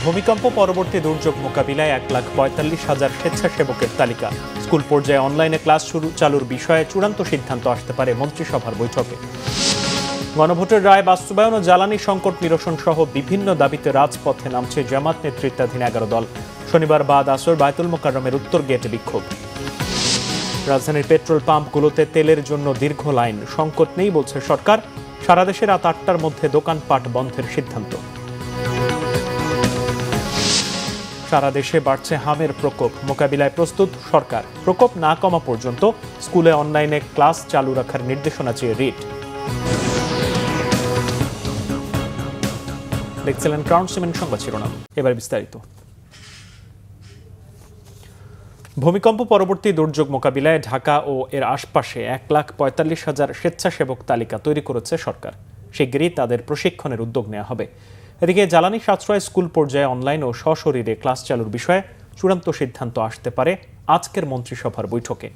ভূমিকম্প পরবর্তী দুর্যোগ মোকাবিলায় 1,45,000 স্বেচ্ছাসেবকের তালিকা। স্কুল পর্যায়ে অনলাইনে ক্লাস চালুর বিষয়ে চূড়ান্ত সিদ্ধান্ত আসতে পারে মন্ত্রিসভার বৈঠকে। গণভোটের রায় বাস্তবায়ন ও জ্বালানি সংকট নিরসন সহ বিভিন্ন দাবিতে রাজপথে নামছে জামাত নেতৃত্বাধীন 11 দল। শনিবার বাদ আসর বায়তুল মোকাররমের উত্তর গেটে বিক্ষোভ। রাজধানীর পেট্রোল পাম্পগুলোতে তেলের জন্য দীর্ঘ লাইন, সংকট নেই বলছে সরকার। সারা দেশে রাত 8টার মধ্যে দোকানপাট বন্ধের সিদ্ধান্ত। সারা দেশে বাড়ছে হামের প্রকোপ, মোকাবিলায় প্রস্তুত সরকার। প্রকোপ না কমা পর্যন্ত স্কুলে অনলাইনে ক্লাস চালু রাখার নির্দেশনা চেয়ে রিট। দেখছিলেন ক্রাউন সিমেন্ট সংবাদ শিরোনাম, এবার বিস্তারিত। ভূমিকম্প পরবর্তী দুর্যোগ মোকাবিলায় ঢাকা ও এর আশপাশে 1,45,000 স্বেচ্ছাসেবক তালিকা তৈরি করেছে সরকার। শিগগিরই তাদের প্রশিক্ষণের উদ্যোগ নেওয়া হবে। এদিকে জ্বালানি সাশ্রয় স্কুল পর্যায়ে অনলাইন ও সশরীরে ক্লাস চালুর বিষয়ে চূড়ান্ত সিদ্ধান্ত আসতে পারে আজকের মন্ত্রিসভার বৈঠকে।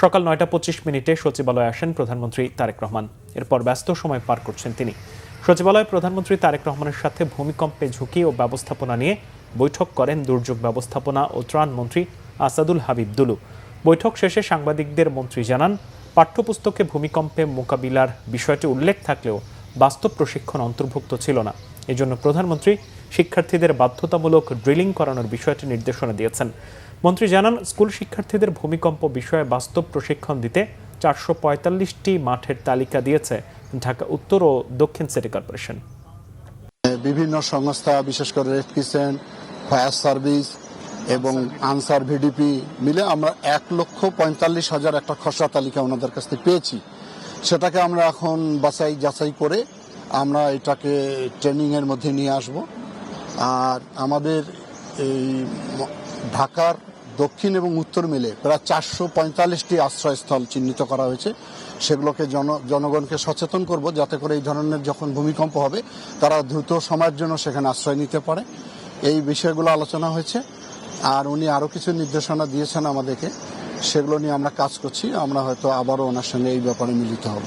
সকাল 9:25 সচিবালয়ে আসেন প্রধানমন্ত্রী তারেক রহমান। এরপর ব্যস্ত সময় পার করছেন তিনি। সচিবালয়ে প্রধানমন্ত্রী তারেক রহমানের সাথে ভূমিকম্পে ঝুঁকি ও ব্যবস্থাপনা নিয়ে বৈঠক করেন দুর্যোগ ব্যবস্থাপনা ও ত্রাণ মন্ত্রী আসাদুল হাবিব দুলু। বৈঠক শেষে সাংবাদিকদের মন্ত্রী জানান, পাঠ্যপুস্তকে ভূমিকম্পে মোকাবিলার বিষয়টি উল্লেখ থাকলেও বাস্তব প্রশিক্ষণ অন্তর্ভুক্ত ছিল না। এজন্য প্রধানমন্ত্রী শিক্ষার্থীদের বাধ্যতামূলক ড্রিলিং করানোর বিষয়টি নির্দেশনা দিয়েছেন। মন্ত্রী জানান, স্কুল শিক্ষার্থীদের ভূমিকম্প বিষয়ে বাস্তব প্রশিক্ষণ দিতে 445টি মাঠের তালিকা দিয়েছে ঢাকা উত্তর ও দক্ষিণ সিটি কর্পোরেশন। বিভিন্ন সংস্থা, বিশেষ করে রেড ক্রিসেন্ট, ফায়ার সার্ভিস এবং আনসার ভিডিপি মিলে আমরা 1,45,000 একটা খসড়া তালিকা ওনাদের কাছ থেকে পেয়েছি। সেটাকে আমরা এখন যাচাই করে আমরা এটাকে ট্রেনিংয়ের মধ্যে নিয়ে আসব। আর আমাদের এই ঢাকার দক্ষিণ এবং উত্তর মিলে প্রায় 445টি আশ্রয়স্থল চিহ্নিত করা হয়েছে। সেগুলোকে জনগণকে সচেতন করব, যাতে করে এই ধরনের যখন ভূমিকম্প হবে তারা দ্রুত সময়ের জন্য সেখানে আশ্রয় নিতে পারে। এই বিষয়গুলো আলোচনা হয়েছে। আর উনি আরও কিছু নির্দেশনা দিয়েছেন আমাদেরকে, সেগুলো নিয়ে আমরা কাজ করছি। আমরা হয়তো আবারও ওনার সঙ্গে এই ব্যাপারে মিলিত হব।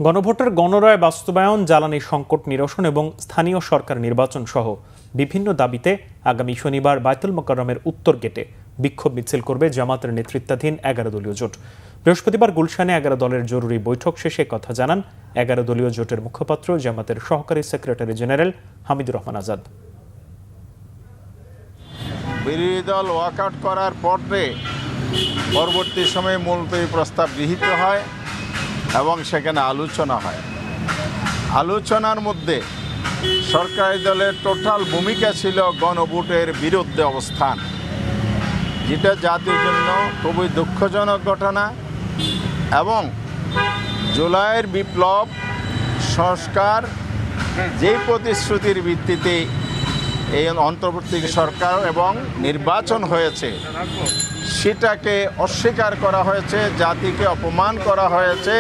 গণভোটের গণরায় বাস্তবায়ন, জ্বালানি সংকট নিরসন এবং স্থানীয় সরকার নির্বাচন সহ বিভিন্ন দাবিতে আগামী শনিবার বায়তুল মোকাররমের উত্তর গেটে বিক্ষোভ মিছিল করবে জামাতের নেতৃত্বাধীন 11 দলীয় জোট। বৃহস্পতিবার গুলশানে 11 দলের জরুরি বৈঠক শেষে কথা জানান 11 দলীয় জোটের মুখপাত্র জামাতের সহকারী সেক্রেটারি জেনারেল হামিদুর রহমান আজাদ। বিরোধী দল ওয়াকআউট করার পরে পরবর্তী সময়ে মুলতবি প্রস্তাব গৃহীত হয় এবং সেখানে আলোচনা হয়। আলোচনার মধ্যে সরকারি দলের টোটাল ভূমিকা ছিল গণভোটের বিরুদ্ধে অবস্থান, যেটা জাতির জন্য খুবই দুঃখজনক ঘটনা। এবং জুলাইয়ের বিপ্লব সংস্কার যে প্রতিশ্রুতির ভিত্তিতে এই অন্তর্বর্তী সরকার এবং নির্বাচন হয়েছে, সেটাকে অস্বীকার করা হয়েছে, জাতিকে অপমান করা হয়েছে,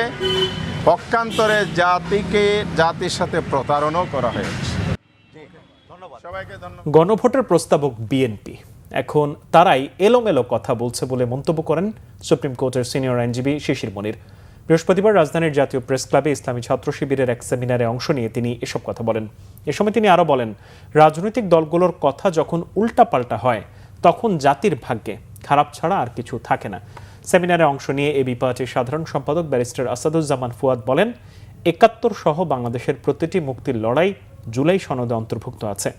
পক্ষান্তরে জাতির সাথে প্রতারণাও করা হয়েছে। গণভোটের প্রস্তাবক বিএনপি এখন তারাই এলোমেলো কথা বলছে বলে মন্তব্য করেন সুপ্রিম কোর্টের সিনিয়র আইনজীবী শিশির মনির। বৃহস্পতিবার রাজধানীর জাতীয় প্রেস ক্লাবে ইসলামী ছাত্র শিবিরের এক সেমিনারে অংশ নিয়ে তিনি এসব কথা বলেন। এ সময় তিনি আরও বলেন, রাজনৈতিক দলগুলোর কথা যখন উল্টাপাল্টা হয় তখন জাতির ভাগ্যে খারাপ ছাড়া আর কিছু থাকে না। সেমিনারে অংশ নিয়ে এবি পার্টির সাধারণ সম্পাদক ব্যারিস্টার আসাদুজ্জামান ফুয়াদ বলেন, 71 সহ বাংলাদেশের প্রতিটি মুক্তির লড়াই জুলাই সনদে অন্তর্ভুক্ত আছে।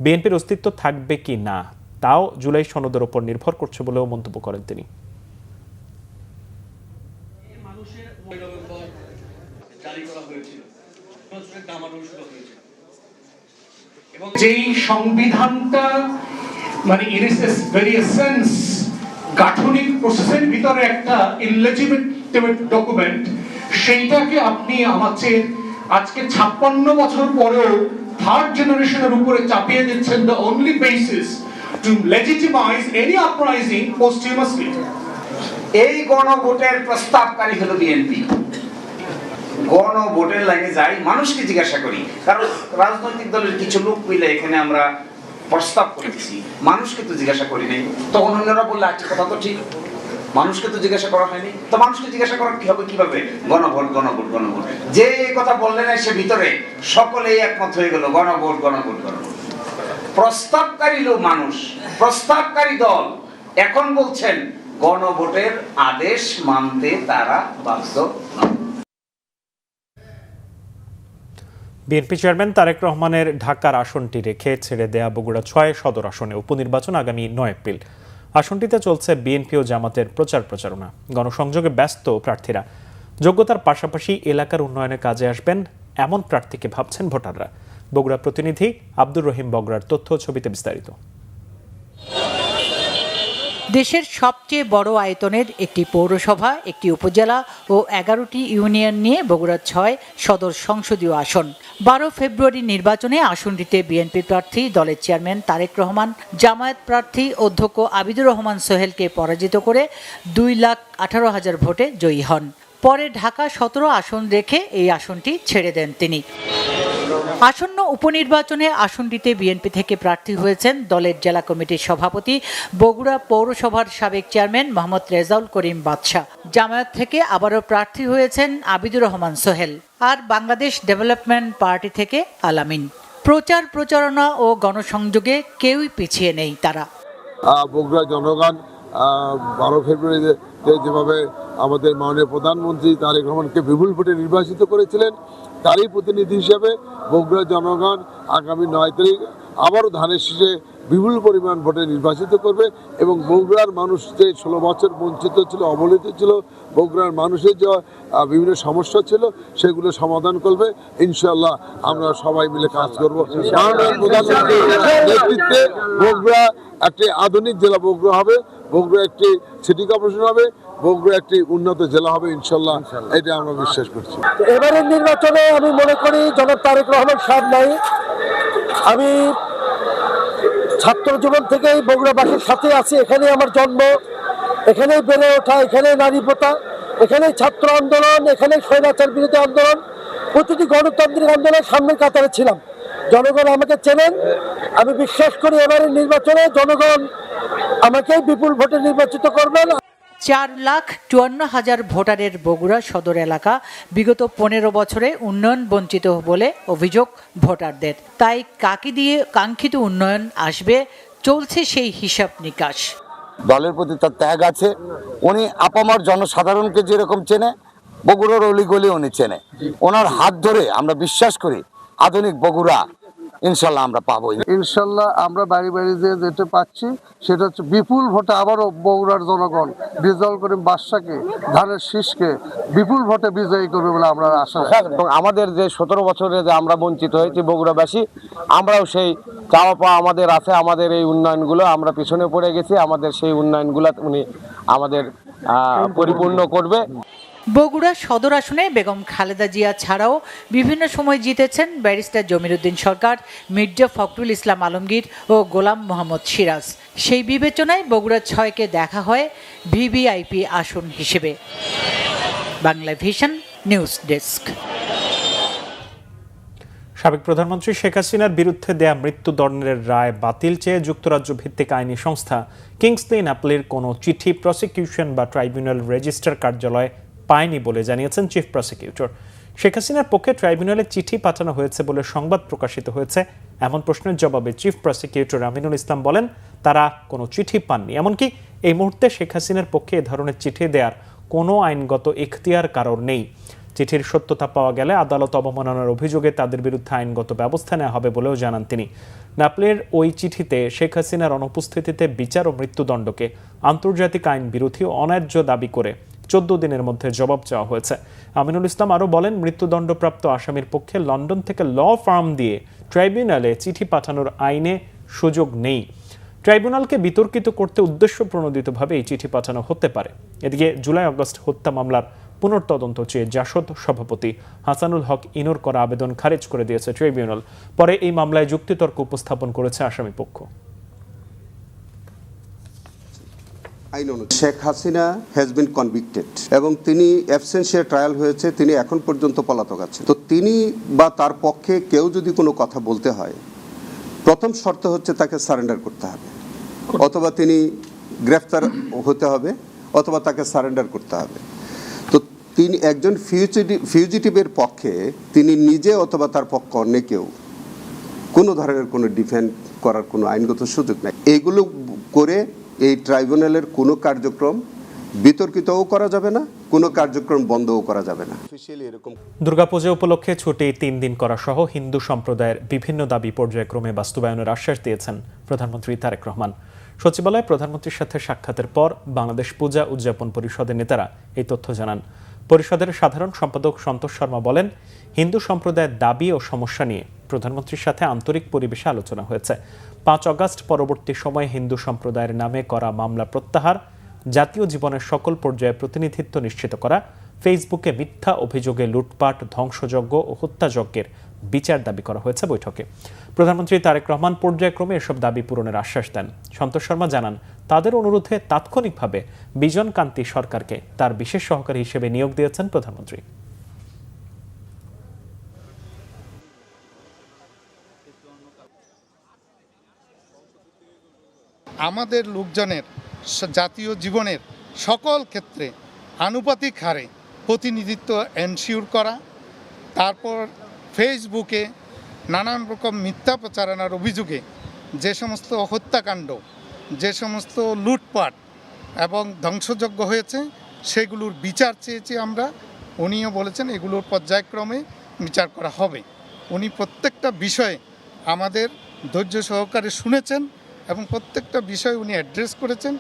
বিএনপির অস্তিত্ব থাকবে কি না তাও জুলাই সনদের উপর নির্ভর করছে বলেও মন্তব্য করেন তিনি। যেই সংবিধানটা মানে গাঠনিক প্রসেসের ভিতরে একটা ইনলেজিটিমেট ডকুমেন্ট, সেইটাকে আপনি আমাদের আজকে 56 বছর পরেও থার্ড জেনারেশনের উপরে চাপিয়ে দিচ্ছেন the only basis to legitimize any uprising posthumously। এই গণভোটের প্রস্তাবকারী হলো বিএনপি। গণভোটের লাইনে যাই, মানুষকে জিজ্ঞাসা করি, কারণ রাজনৈতিক দলের কিছু লোক মিলে এখানে আমরা প্রস্তাব করেছি, মানুষকে তো জিজ্ঞাসা করি নাই। তখন অন্যরা বললে একটা কথা তো ঠিক, মানুষকে তো জিজ্ঞাসা করা হয়নি। তো মানুষকে জিজ্ঞাসা করা কি হবে, কিভাবে? গণভোট গণভোট গণভোট, যে কথা বললেন সে ভিতরে সকলেই একমত হয়ে গেল গণভোট গণভোট গণভোট। প্রস্তাবকারী লোক মানুষ, প্রস্তাবকারী দল এখন বলছেন গণভোটের আদেশ মানতে তারা বাধ্য নয়। বিএনপি চেয়ারম্যান তারেক রহমানের ঢাকার আসনটি রেখে ছেড়ে দেয়া বগুড়া ৬ সদর আসনে উপনির্বাচন আগামী ৯ এপ্রিল। আসনটিতে চলছে বিএনপি ও জামাতের প্রচারণা। গণসংযোগে ব্যস্ত প্রার্থীরা। যোগ্যতার পাশাপাশি এলাকার উন্নয়নে কাজে আসবেন এমন প্রার্থীকে ভাবছেন ভোটাররা। বগুড়া প্রতিনিধি আব্দুর রহিম বগুড়ার তথ্য ছবিতে বিস্তারিত। দেশের সবচেয়ে বড় আয়তনের একটি পৌরসভা, একটি উপজেলা ও 11টি ইউনিয়ন নিয়ে বগুড়া ৬ সদর সংসদীয় আসন। 12 ফেব্রুয়ারি নির্বাচনে আসনটিতে বিএনপি প্রার্থী দলের চেয়ারম্যান তারেক রহমান জামায়াত প্রার্থী অধ্যক্ষ আবিদুর রহমান সোহেলকে পরাজিত করে 2,18,000 ভোটে জয়ী হন। পরে ঢাকা 17 আসন রেখে এই আসনটি ছেড়ে দেন তিনি। আসন্ন উপনির্বাচনে আসনটিতে বিএনপি থেকে প্রার্থী হয়েছেন দলের জেলা কমিটির সভাপতি, বগুড়া পৌরসভার সাবেক চেয়ারম্যান মোহাম্মদ রেজাউল করিম বাদশা। জামায়াত থেকে আবারও প্রার্থী হয়েছেন আবিদুর রহমান সোহেল, আর বাংলাদেশ ডেভেলপমেন্ট পার্টি থেকে আলামিন। প্রচারণা ও গণসংযোগে কেউই পিছিয়ে নেই তারা। বগুড়া জনগণ 12 ফেব্রুয়ারিতে যেভাবে আমাদের মাননীয় প্রধানমন্ত্রী তারেক রহমানকে বিপুল ভোটে নির্বাচিত করেছিলেন, তারই প্রতিনিধি হিসেবে বগুড়া জনগণ আগামী 9 তারিখ আবারও ধানের শীষে বিপুল পরিমাণ ভোটে নির্বাচিত করবে এবং বগুড়ার মানুষ যে 16 বছর বঞ্চিত ছিল, অবহেলিত ছিল, বগুড়ার মানুষের যে বিভিন্ন সমস্যা ছিল সেগুলো সমাধান করবে। ইনশাআল্লাহ আমরা সবাই মিলে কাজ করব। মাননীয় প্রধানমন্ত্রীর নেতৃত্বে বগুড়া একটি আধুনিক জেলা বগুড়া হবে, বগুড়া একটি সিটি কর্পোরেশন হবে, বগুড়া একটি উন্নত জেলা হবে ইনশাআল্লাহ, এটা আমরা বিশ্বাস করছি। এবারের নির্বাচনে আমি মনে করি জনাব তারেক রহমান সাহেব নাই। আমি ছাত্র জীবন থেকেই বগুড়াবাসীর সাথে আছি, এখানেই আমার জন্ম, এখানেই বেড়ে ওঠা, এখানেই নারী প্রথা, এখানেই ছাত্র আন্দোলন, এখানেই স্বৈরাচার বিরোধী আন্দোলন, প্রতিটি গণতান্ত্রিক আন্দোলনের সামনের কাতারে ছিলাম। জনগণ আমাকে চেনেন। আমি বিশ্বাস করি এবারের নির্বাচনে জনগণ আমাকেই বিপুল ভোটে নির্বাচিত করবেন। 4,54,000 ভোটারের বগুড়া সদর এলাকা বিগত 15 বছরে উন্নয়ন বঞ্চিত বলে অভিযোগ ভোটারদের। তাই কাকে দিয়ে কাঙ্ক্ষিত উন্নয়ন আসবে, চলছে সেই হিসাব নিকাশ। দলের প্রতি তার ত্যাগ আছে। উনি আপামর জনসাধারণকে যেরকম চেনে, বগুড়ার অলিগলি উনি চেনে। ওনার হাত ধরে আমরা বিশ্বাস করি আধুনিক বগুড়া ইনশাল্লাহ আমরা পাবো। ইনশাল্লাহ আমরা বাড়ি বাড়ি যেটা পাচ্ছি সেটা হচ্ছে বিপুল ভোটে আবারও বগুড়ার জনগণ রেজাউল করিম বাদশাকে, ধানের শীষকে বিপুল ভোটে বিজয়ী করবে বলে আমরা আশা রাখি। এবং আমাদের যে 17 বছরে যে আমরা বঞ্চিত হয়েছি বগুড়াবাসী, আমরাও সেই চাওয়া পাওয়া আমাদের আছে। আমাদের এই উন্নয়নগুলো আমরা পিছনে পড়ে গেছি, আমাদের সেই উন্নয়নগুলো উনি আমাদের পরিপূর্ণ করবে। বগুড়া সদর আসনে বেগম খালেদা জিয়া ছাড়াও বিভিন্ন সময় জিতেছেন ব্যারিস্টার জমিরুদ্দিন সরকার, মির্জা ফখরুল ইসলাম আলমগীর ও গোলাম মোহাম্মদ সিরাজ। সেই বিবেচনায় বগুড়া 6কে দেখা হয় ভিভিআইপি আসন হিসেবে। Bangla Vision News desk. সাবেক প্রধানমন্ত্রী শেখ হাসিনার বিরুদ্ধে দেয়া মৃত্যুদণ্ডের রায় বাতিল চেয়ে যুক্তরাজ্য ভিত্তিক আইনি সংস্থা কিংসলি অ্যাপলের কোনো চিঠি প্রসিকিউশন বা ট্রাইব্যুনাল রেজিস্ট্রার কার্যালয়ে পায়নি বলে জানিয়েছেন চিফ প্রসিকিউটর। শেখ হাসিনার পক্ষে ট্রাইব্যুনালে চিঠি পাঠানো হয়েছে বলে সংবাদ প্রকাশিত হয়েছে। এমন প্রশ্নের জবাবে চিফ প্রসিকিউটর আমিনুল ইসলাম বলেন, তারা কোনো চিঠি পাননি। এমনকি এই মুহূর্তে শেখ হাসিনার পক্ষে এ ধরনের চিঠি দেওয়ার কোনো আইনগত ইখতিয়ার কারোর নেই। চিঠির সত্যতা পাওয়া গেলে আদালত অবমাননার অভিযোগে তাদের বিরুদ্ধে আইনগত ব্যবস্থা নেওয়া হবে বলেও জানান তিনি। ন্যাপলের ওই চিঠিতে শেখ হাসিনার অনুপস্থিতিতে বিচার ও মৃত্যুদণ্ডকে আন্তর্জাতিক আইন বিরোধী ও অন্যায্য দাবি করে 14 দিনের মধ্যে জবাব চাওয়া হয়েছে। আমিনুল ইসলাম আরও বলেন, মৃত্যুদণ্ডপ্রাপ্ত আসামির পক্ষে লন্ডন থেকে ল ফার্ম দিয়ে ট্রাইব্যুনালে চিঠি পাঠানোর আইনে সুযোগ নেই। ট্রাইব্যুনালকে বিতর্কিত করতে উদ্দেশ্য প্রণোদিতভাবে এই চিঠি পাঠানো হতে পারে। এদিকে জুলাই আগস্ট হত্যা মামলার পুনর্তদন্ত চেয়ে জাসদ সভাপতি হাসানুল হক ইনুর করা আবেদন খারিজ করে দিয়েছে ট্রাইব্যুনাল। পরে এই মামলায় যুক্তিতর্ক উপস্থাপন করেছে আসামি পক্ষ। Sheikh Hasina has been convicted এবং তিনি অ্যাবসেন্সিয়াল ট্রায়াল হয়েছে, তিনি এখন পর্যন্ত পলাতক আছেন। তো তিনি বা তার পক্ষে কেউ যদি কোনো কথা বলতে হয়, প্রথম শর্ত হচ্ছে তাকে সারেন্ডার করতে হবে, অথবা তিনি গ্রেফতার হতে হবে, অথবা তাকে সারেন্ডার করতে হবে। তো তিনি একজন ফিউজিটিভের পক্ষে তিনি নিজে অথবা তার পক্ষে অন্য কেউ কোনো ধরনের কোনো ডিফেন্ড করার কোনো আইনগত সুযোগ নাই। এগুলো করে এই ট্রাইব্যুনালের কোনো কার্যক্রম বিতর্কিতও করা যাবে না, কোনো কার্যক্রম বন্ধও করা যাবে না। দুর্গাপূজা উপলক্ষে ছুটি 3 দিন করা সহ হিন্দু সম্প্রদায়ের বিভিন্ন দাবি পর্যায়ক্রমে বাস্তবায়নের আশ্বাস দিয়েছেন প্রধানমন্ত্রী তারেক রহমান। সচিবালয়ে প্রধানমন্ত্রীর সাথে সাক্ষাতের পর বাংলাদেশ পূজা উদযাপন পরিষদের নেতারা এই তথ্য জানান। পরিষদের সাধারণ সম্পাদক সন্তোষ শর্মা বলেন, হিন্দু সম্প্রদায়ের দাবি ও সমস্যা নিয়ে প্রধানমন্ত্রীর সাথে আন্তরিক পরিবেশে আলোচনা হয়েছে। 5 আগস্ট পরবর্তী সময়ে হিন্দু সম্প্রদায়ের নামে করা মামলা প্রত্যাহার, জাতীয় জীবনের সকল পর্যায়ে প্রতিনিধিত্ব নিশ্চিত করা, ফেসবুকে মিথ্যা অভিযোগে লুটপাট, ধ্বংসযজ্ঞ ও হত্যাযজ্ঞের বিচার দাবি করা হয়েছে বৈঠকে। প্রধানমন্ত্রী তারেক রহমান পর্যায়ক্রমে এসব দাবি পূরণের আশ্বাস দেন। সন্তোষ শর্মা জানান, তাদের অনুরোধে তাৎক্ষণিকভাবে বিজন কান্তি সরকারকে তার বিশেষ সহকারী হিসেবে নিয়োগ দিয়েছেন প্রধানমন্ত্রী। আমাদের লোকজনের জাতীয় জীবনের সকল ক্ষেত্রে আনুপাতিক হারে প্রতিনিধিত্ব এনশিওর করা, তারপর ফেসবুকে নানান রকম মিথ্যা প্রচারণার অভিযোগে যে সমস্ত হত্যাকাণ্ড, যে সমস্ত লুটপাট এবং ধ্বংসযজ্ঞ হয়েছে সেগুলোর বিচার চেয়েছি আমরা। উনিও বলেছেন এগুলোর পর্যায়ক্রমে বিচার করা হবে। উনি প্রত্যেকটা বিষয়ে আমাদের ধৈর্য সহকারে শুনেছেন এবং প্রত্যেকটা বিষয় উনি অ্যাড্রেস করেছেন।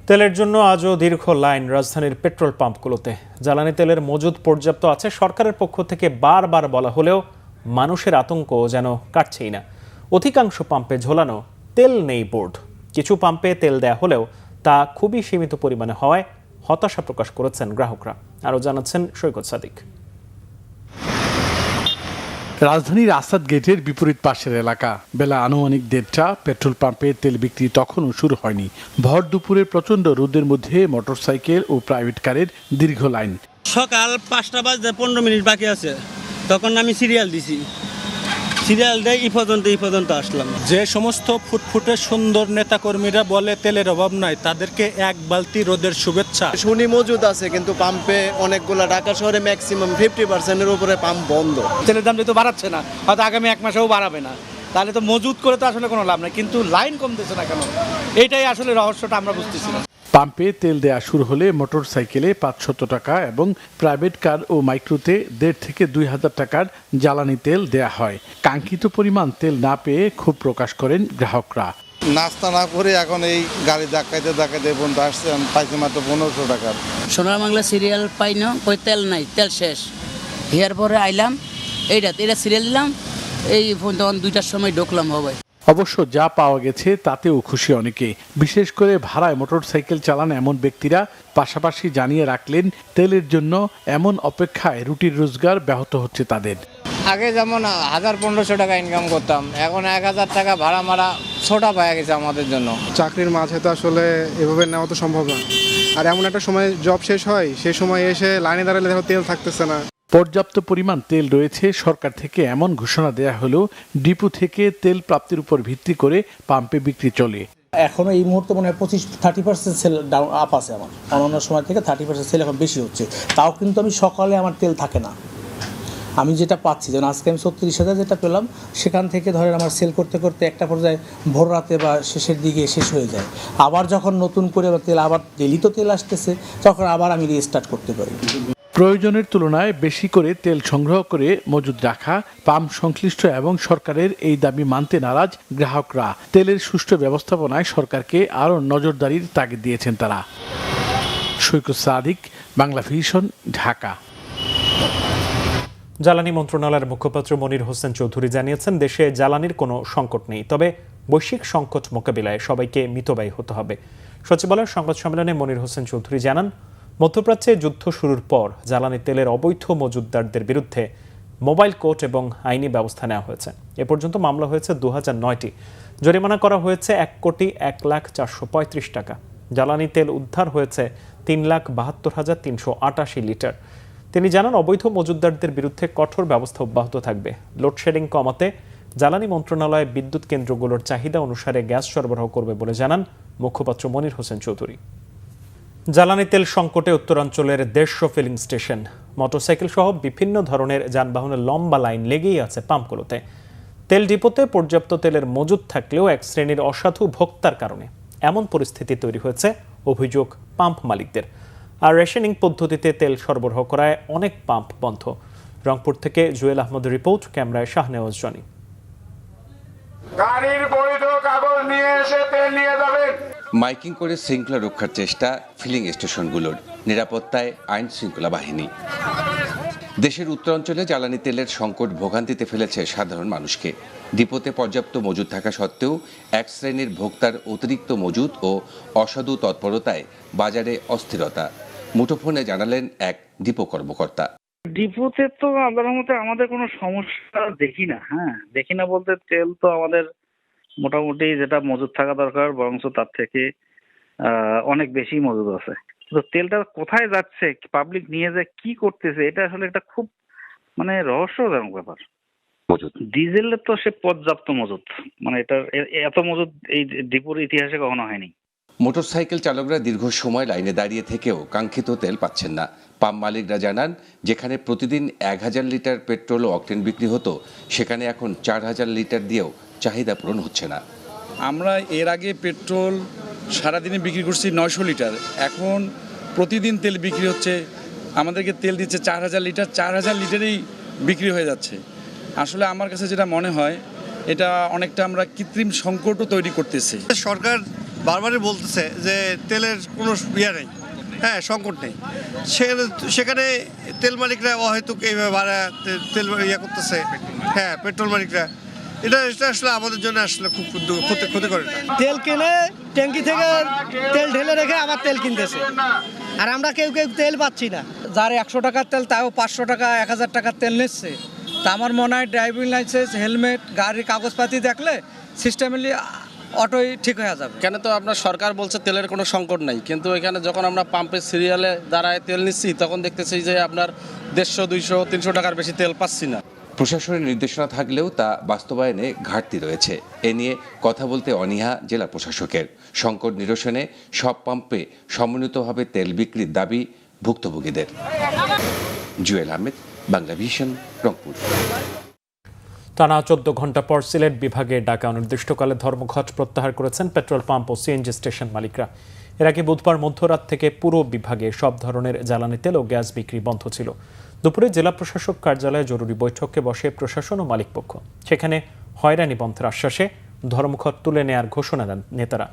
তেলের জন্য আজও দীর্ঘ লাইন রাজধানীর পেট্রোল পাম্পগুলোতে। জ্বালানি তেলের মজুদ পর্যাপ্ত আছে সরকারের পক্ষ থেকে বারবার বলা হলেও মানুষের আতঙ্ক যেন কাটছেই না। অধিকাংশ পাম্পে ঝোলানো তেল নেই বোর্ড। কিছু পাম্পে তেল দেয়া হলেও তা খুবই সীমিত পরিমাণে হওয়ায় হতাশা প্রকাশ করেছেন গ্রাহকরা। আরও জানাচ্ছেন সৈকত সাদিক। রাজধানীর আসাদ গেটের বিপরীত পাশের এলাকা। বেলা আনুমানিক 1:30। পেট্রোল পাম্পে তেল বিক্রি তখনও শুরু হয়নি। ভর দুপুরে প্রচণ্ড রোদের মধ্যে মোটরসাইকেল ও প্রাইভেট কারের দীর্ঘ লাইন। সকাল 5টা বাজতে 15 মিনিট বাকি আছে, তখন আমি সিরিয়াল দিছি। সিরিয়াল দিয়ে এই পর্যন্ত আসলাম। যে সমস্ত ফুটফুটে সুন্দর নেতাকর্মীরা বলে তেলের অভাব নাই, তাদেরকে এক বালতি রোদের শুভেচ্ছা। শুনি মজুদ আছে, কিন্তু পাম্পে অনেকগুলো, ঢাকা শহরে ম্যাক্সিমাম 50%-এর উপরে পাম্প বন্ধ। তেলের দাম যেহেতু বাড়াচ্ছে না, হয়তো আগামী 1 মাসেও বাড়াবে না, তাহলে তো মজুদ করে তো আসলে কোনো লাভ নাই। কিন্তু লাইন কমতেছে না কেন, এটাই আসলে রহস্যটা আমরা বুঝতেছি না। পাম্পে তেল দেয়া শুরু হলে মোটর সাইকেলে 500 টাকা এবং প্রাইভেট কার ও মাইক্রোতে 1,500 থেকে 2,000 টাকার জ্বালানি তেল দেয়া হয়। কাঙ্ক্ষিত পরিমাণ তেল না পেয়ে ক্ষোভ প্রকাশ করেন গ্রাহকরা। নাস্তা না করে এখন এই গাড়ি ধাক্কাইতে পর্যন্ত আসছে, আমি পাইছি মাত্র 1500 টাকার। সোনার বাংলা সিরিয়াল পাই না, কই তেল নাই, তেল শেষ। হেয়ার পরে আইলাম, এটা সিরিয়াল দিলাম, এই ফোন তখন 2টার সময় ঢুকলাম হবে। অবশ্য যা পাওয়া গেছে তাতেও খুশি অনেকে, বিশেষ করে ভাড়ায় মোটরসাইকেল চালান এমন ব্যক্তিরা। পাশাপাশি জানিয়ে রাখলেন, তেলের জন্য এমন অপেক্ষায় রুটির রোজগার ব্যাহত হচ্ছে তাদের। আগে যেমন 1000-1500 টাকা ইনকাম করতাম, এখন 1000 টাকা ভাড়া মারা ছোটা পাওয়া গেছে আমাদের জন্য। চাকরির মাঝে তো আসলে এভাবে নেওয়া তো সম্ভব না। আর এমন একটা সময় জব শেষ হয়, সেই সময় এসে লাইনে দাঁড়ালে দেখো তেল থাকতেছে না। পর্যাপ্ত পরিমাণ তেল রয়েছে সরকার থেকে এমন ঘোষণা দেয়া হলেও ডিপো থেকে তেল প্রাপ্তির উপর ভিত্তি করে পাম্পে বিক্রি চলে। এখনো এই মুহূর্তে মনে হয় 25-30% সেল ডাউন আপ আছে আমার। অন্যান্য সময় থেকে 30% সেল এখন বেশি হচ্ছে। তাও কিন্তু আমি সকালে আমার তেল থাকে না। আমি যেটা পাচ্ছি, যেমন আজকে আমি 36,000 যেটা পেলাম, সেখান থেকে ধরেন আমার সেল করতে করতে একটা পর্যায়ে ভোর রাতে বা শেষের দিকে শেষ হয়ে যায়। আবার যখন নতুন করে তেল, আবার ডেলি তো তেল আসতেছে, তখন আবার আমি রিস্টার্ট করতে পারি। প্রয়োজনের তুলনায় বেশি করে তেল সংগ্রহ করে মজুদ রাখা, পাম্প সংশ্লিষ্ট এবং সরকারের এই দাবি মানতে নারাজ গ্রাহকরা। তেলের সুষ্ঠু ব্যবস্থাপনায় সরকারকে আরও নজরদারির তাগিদ দিয়েছেন তারা। সৈকত সাদিক, বাংলা ভিশন, ঢাকা। জ্বালানি মন্ত্রণালয়ের মুখপাত্র মনির হোসেন চৌধুরী জানিয়েছেন, দেশে জ্বালানির কোনো সংকট নেই, তবে বৈশ্বিক সংকট মোকাবিলায় সবাইকে মিতব্যয়ী হতে হবে। সচিবালয়ের সংবাদ সম্মেলনে মনির হোসেন চৌধুরী জানান, মধ্যপ্রাচ্যে যুদ্ধ শুরুর পর জ্বালানি তেলের অবৈধ মজুতদারদের বিরুদ্ধে মোবাইল কোর্ট এবং আইনি ব্যবস্থা নেওয়া হয়েছে। এ পর্যন্ত মামলা হয়েছে 2009টি। জরিমানা করা হয়েছে 1,04,35 টাকা। জ্বালানি তেল উদ্ধার হয়েছে 3,72,388 লিটার। তিনি জানান, অবৈধ মজুতদারদের বিরুদ্ধে কঠোর ব্যবস্থা অব্যাহত থাকবে। লোডশেডিং কমাতে জ্বালানি মন্ত্রণালয় বিদ্যুৎ কেন্দ্রগুলোর চাহিদা অনুসারে গ্যাস সরবরাহ করবে বলে জানান মুখপাত্র মনির হোসেন চৌধুরী। জ্বালানি তেল সংকটে উত্তরাঞ্চলের 150 ফিলিং স্টেশন, মোটরসাইকেল সহ বিভিন্ন ধরনের যানবাহনের লম্বা লাইন লেগেই আছে পাম্পগুলোতে। তেল ডিপোতে পর্যাপ্ত তেলের মজুদ থাকলেও এক শ্রেণীর অসাধু ভোক্তার কারণে এমন পরিস্থিতি তৈরি হয়েছে, অভিযোগ পাম্প মালিকদের। আর রেশনিং পদ্ধতিতে তেল সরবরাহ করায় অনেক পাম্প বন্ধ। রংপুর থেকে জুয়েল আহমদের রিপোর্ট, ক্যামেরায় শাহনেওয়াজ জনি। গাড়ির বৈধ কাগজ নিয়ে এসে তেল নিয়ে যাবেন। মাইকিং করে শৃঙ্খলা রক্ষার চেষ্টা ফিলিং স্টেশনগুলোর, নিরাপত্তায় আইন শৃঙ্খলা বাহিনী। দেশের উত্তরাঞ্চলে জ্বালানি তেলের সংকট ভোগান্তিতে ফেলেছে সাধারণ মানুষকে। ডিপোতে পর্যাপ্ত মজুদ থাকা সত্ত্বেও এক শ্রেণীর ভোক্তার অতিরিক্ত মজুদ ও অসাধু তৎপরতায় বাজারে অস্থিরতা। মুঠোফোনে জানালেন এক ডিপো কর্মকর্তা। ডিপোতে তো আমাদের কোনো সমস্যা দেখি না। দেখি না বলতে, তেল তো আমাদের মোটামুটি যেটা মজুদ থাকা দরকার বরঞ্চ তার থেকে অনেক বেশি মজুদ আছে। তো তেলটা কোথায় যাচ্ছে, পাবলিক নিয়ে যায় কি করতেছে, এটা আসলে একটা খুব রহস্যজনক ব্যাপার। ডিজেলের তো সে পর্যাপ্ত মজুদ, এটার এত মজুদ এই ডিপোর ইতিহাসে কখনো হয়নি। মোটরসাইকেল চালকরা দীর্ঘ সময় লাইনে দাঁড়িয়ে থেকেও কাঙ্ক্ষিত তেল পাচ্ছেন না। পাম্প মালিকরা জানান, যেখানে প্রতিদিন 1000 লিটার পেট্রোল ও অকটেন বিক্রি হতো, সেখানে এখন 4000 লিটার দিয়েও চাহিদা পূরণ হচ্ছে না। আমরা এর আগে পেট্রোল সারাদিনে বিক্রি করছি 900 লিটার, এখন প্রতিদিন তেল বিক্রি হচ্ছে, আমাদেরকে তেল দিচ্ছে 4000 লিটার, 4000 লিটারেই বিক্রি হয়ে যাচ্ছে। আসলে আমার কাছে যেটা মনে হয়, এটা অনেকটা আমরা কৃত্রিম সংকটও তৈরি করতেছি। সরকার বারবারই বলতেছে যে তেলের কোনো নেই, সংকট নেই, সেখানে তেল মালিকরা অহেতুক এইভাবে ভাড়া তেল করতেছে, পেট্রোল মালিকরা। এটা আসলে আমাদের জন্য আসলে খুব ক্ষতি করে। তেল কিনে ট্যাঙ্কি থেকে তেল ঢেলে রেখে আবার তেল কিনতেছে, আর আমরা কেউ তেল পাচ্ছি না। যার 100 টাকার তেল তাও 500 টাকা 1000 টাকার তেল নিচ্ছে। তা আমার মনে হয় ড্রাইভিং লাইসেন্স, হেলমেট, গাড়ির কাগজপাতি দেখলে সিস্টেমলি অটোই ঠিক হয়ে যাবে। কেন তো আপনার সরকার বলছে তেলের কোনো সংকট নাই, কিন্তু এখানে যখন আমরা পাম্পের সিরিয়ালে দাঁড়ায় তেল নিচ্ছি, তখন দেখতেছি যে আপনার 150, 200, 300 টাকার বেশি তেল পাচ্ছি না। প্রশাসনের নির্দেশনা থাকলেও তা বাস্তবায়নে ঘাটতি রয়েছে। এ নিয়ে কথা বলতে অনীহা জেলা প্রশাসকের। সংকট নিরসনে সব পাম্পে সমন্বিতভাবে তেল বিক্রির দাবি ভুক্তভোগীদের। জুয়েল আহমেদ, বাংলা ভিশন, রংপুর। টানা 14 ঘন্টা পর সিলেট বিভাগে ডাকা অনির্দিষ্টকালে ধর্মঘট প্রত্যাহার করেছেন পেট্রোল পাম্প ও সিএনজি স্টেশন মালিকরা। এর আগে বুধবার মধ্যরাত থেকে পুরো বিভাগে সব ধরনের জ্বালানি তেল ও গ্যাস বিক্রি বন্ধ ছিল। দুপুরে জেলা প্রশাসক কার্যালয়ে জরুরি বৈঠকে বসে প্রশাসন ও মালিকপক্ষ। সেখানে হয়রানি বন্ধের আশ্বাসে ধর্মঘট তুলে নেয়ার ঘোষণা দেন নেতারা।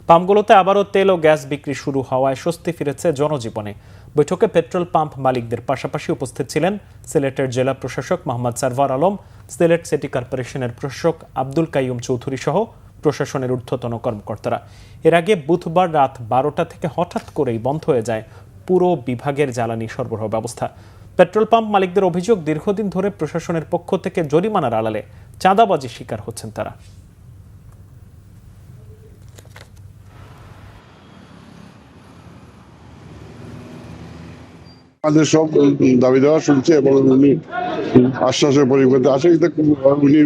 পাম্পগুলোতে আবারও তেল ও গ্যাস বিক্রি শুরু হওয়ায় স্বস্তি ফিরেছে জনজীবনে। বৈঠকে পেট্রোল পাম্প মালিকদের পাশাপাশি উপস্থিত ছিলেন সিলেটের জেলা প্রশাসক মোহাম্মদ সারওয়ার আলম, সিলেট সিটি কর্পোরেশনের প্রশাসক আব্দুল কাইয়ুম চৌধুরী সহ প্রশাসনের ঊর্ধ্বতন কর্মকর্তারা। এর আগে বুধবার রাত 12টা থেকে হঠাৎ করেই বন্ধ হয়ে যায় পুরো বিভাগের জ্বালানি সরবরাহ ব্যবস্থা। পেট্রোল পাম্প মালিকদের অভিযোগ, দীর্ঘদিন ধরে প্রশাসনের পক্ষ থেকে জরিমানার আড়ালে চাঁদাবাজির শিকার হচ্ছেন তারা। আমাদের সব দাবি দেওয়া শুনছে এবং উনি আশ্বাসের পরিবর্তে আসে, উনি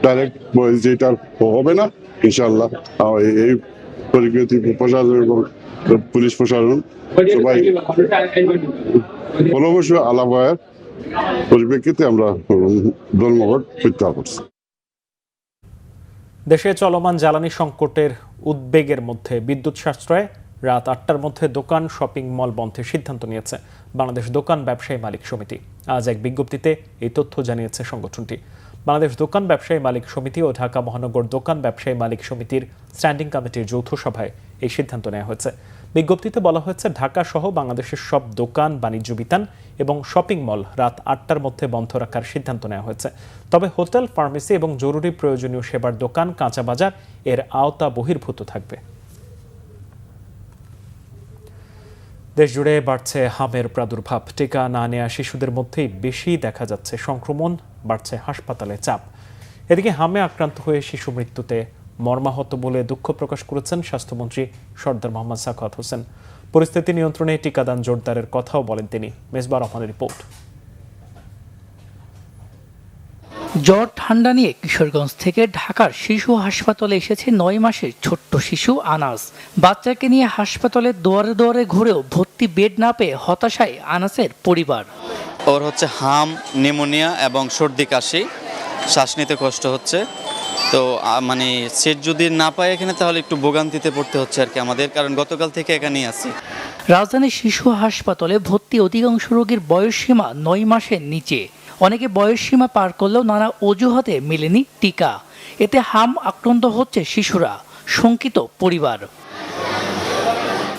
ডাইরেক্ট বলেছে এটা হবে না ইনশাল্লাহ। এই পরিপ্রেক্ষিতে প্রশাসন এবং পুলিশ প্রশাসন সবাই পরামর্শ আলাপায়ের পরিপ্রেক্ষিতে আমরা ধর্মঘট প্রত্যাহার করছি। দেশে চলমান জ্বালানি সংকটের উদ্বেগের মধ্যে বিদ্যুৎ সাশ্রয়ে রাত 8টার মধ্যে দোকান, শপিং মল বন্ধের সিদ্ধান্ত নিয়েছে বাংলাদেশ দোকান ব্যবসায়ী মালিক সমিতি। আজ এক বিজ্ঞপ্তিতে এই তথ্য জানিয়েছে সংগঠনটি। বাংলাদেশ দোকান ব্যবসায়ী মালিক সমিতি ও ঢাকা মহানগর দোকান ব্যবসায়ী মালিক সমিতির স্ট্যান্ডিং কমিটির যৌথ সভায় এই সিদ্ধান্ত নেওয়া হয়েছে। বিজ্ঞপ্তিতে বলা হয়েছে, ঢাকা সহ বাংলাদেশের সব দোকান, বাণিজ্য বিতান এবং শপিং মল রাত 8টার মধ্যে বন্ধ রাখার সিদ্ধান্ত নেওয়া হয়েছে। তবে হোটেল, ফার্মেসি এবং জরুরি প্রয়োজনীয় সেবার দোকান, কাঁচা বাজার এর আওতা বহির্ভূত থাকবে। দেশজুড়ে বাড়ছে হামের প্রাদুর্ভাব। টিকা না নেওয়া শিশুদের মধ্যেই বেশি দেখা যাচ্ছে সংক্রমণ, বাড়ছে হাসপাতালে চাপ। এদিকে হামে আক্রান্ত হয়ে শিশু মৃত্যুতে মর্মাহত বলে দুঃখ প্রকাশ করেছেন স্বাস্থ্যমন্ত্রী সরদার মোহাম্মদ সাখাওয়াত হোসেন। পরিস্থিতি নিয়ন্ত্রণে টিকাদান জোরদারের কথাও বলেন তিনি। মেজবা রহমানের রিপোর্ট। জ্বর ঠান্ডা নিয়ে কিশোরগঞ্জ থেকে ঢাকার শিশু হাসপাতালে এসেছে 9 মাসের ছোট্ট শিশু আনাস। বাচ্চাকে নিয়ে হাসপাতালে দুয়ারে দুয়ারে ঘুরেও ভর্তি বেড না পেয়ে হতাশায় আনাসের পরিবার। ওর হচ্ছে হাম, নিউমোনিয়া এবং সর্দি কাশি, শ্বাস নিতে কষ্ট হচ্ছে। তো মানে সিট যদি না পায় এখানে তাহলে একটু ভোগান্তিতে পড়তে হচ্ছে আর কি আমাদের, কারণ গতকাল থেকে এখানেই আছি। রাজধানীর শিশু হাসপাতালে ভর্তি অধিকাংশ রোগীর বয়সসীমা 9 মাসের নিচে। অনেকে বয়সসীমা পার করলেও নানা অজুহাতে মেলেনি টিকা। এতে হাম আক্রান্ত হচ্ছে শিশুরা, শঙ্কিত পরিবার।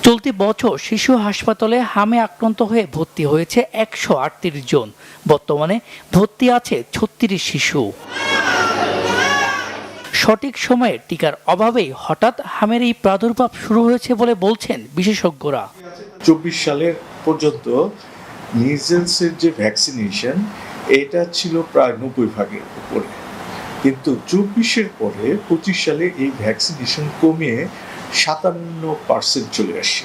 চলতি বছর শিশু হাসপাতালে হামে আক্রান্ত হয়ে ভর্তি হয়েছে 138 জন। বর্তমানে ভর্তি আছে 36 শিশু। সঠিক সময়ে টিকার অভাবেই হঠাৎ হামের এই প্রাদুর্ভাব শুরু হয়েছে বলে বলছেন বিশেষজ্ঞরা। 24 সালের পর্যন্ত মিজেলসের যে ভ্যাকসিনেশন এটা ছিল প্রায় 90% উপরে, কিন্তু 24-এর পরে 25 সালে এই ভ্যাকসিনেশন কমিয়ে 57% চলে আসে।